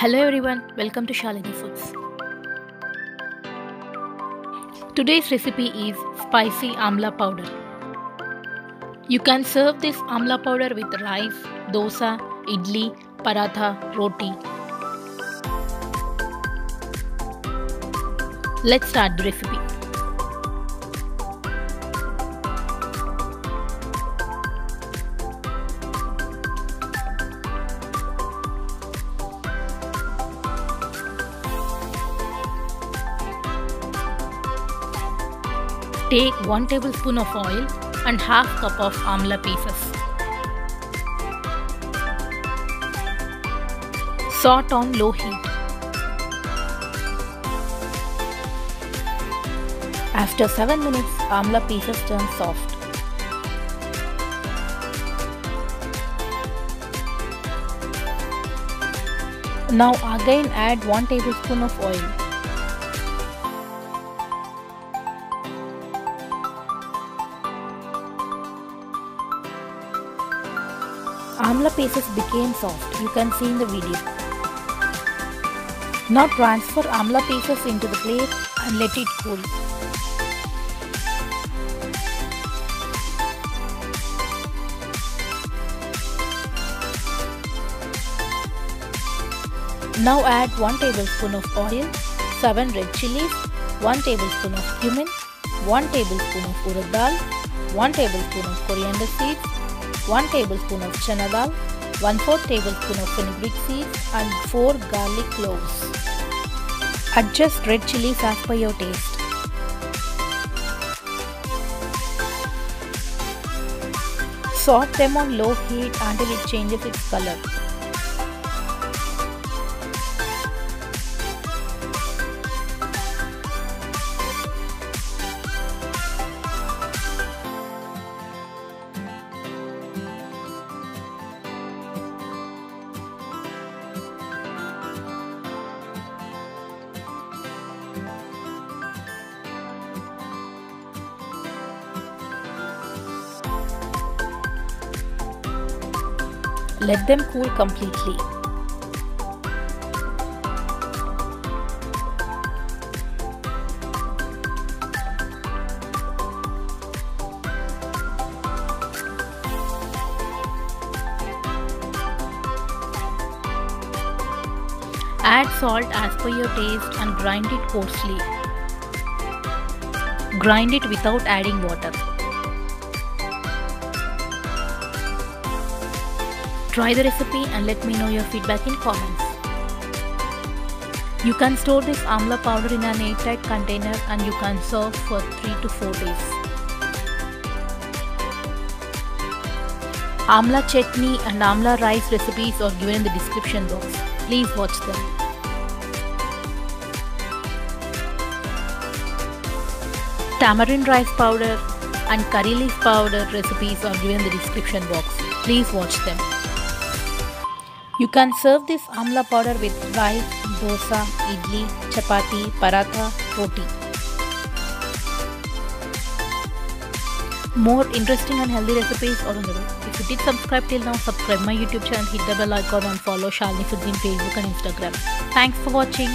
Hello everyone, welcome to Shalini Foods. Today's recipe is spicy amla powder. You can serve this amla powder with rice, dosa, idli, paratha, roti. Let's start the recipe. Take 1 tablespoon of oil and half cup of amla pieces. Saute on low heat. After 7 minutes, amla pieces turn soft. Now again add 1 tablespoon of oil. Amla pieces became soft, you can see in the video. Now transfer amla pieces into the plate and let it cool. Now add 1 tablespoon of oil, 7 red chilies, 1 tablespoon of cumin, 1 tablespoon of urad dal, 1 tablespoon of coriander seeds, 1 tablespoon of chana dal, 1/4 tablespoon of fenugreek seeds and 4 garlic cloves. Adjust red chilies as per your taste. Saute them on low heat until it changes its color. Let them cool completely. Add salt as per your taste and grind it coarsely. Grind it without adding water. Try the recipe and let me know your feedback in comments. You can store this amla powder in an airtight container and you can serve for 3 to 4 days. Amla chutney and amla rice recipes are given in the description box. Please watch them. Tamarind rice powder and curry leaf powder recipes are given in the description box. Please watch them. You can serve this amla powder with rice, dosa, idli, chapati, paratha, roti. More interesting and healthy recipes are on the way. If you did subscribe till now, subscribe my YouTube channel, hit the bell icon and follow Shalini Foods in Facebook and Instagram. Thanks for watching.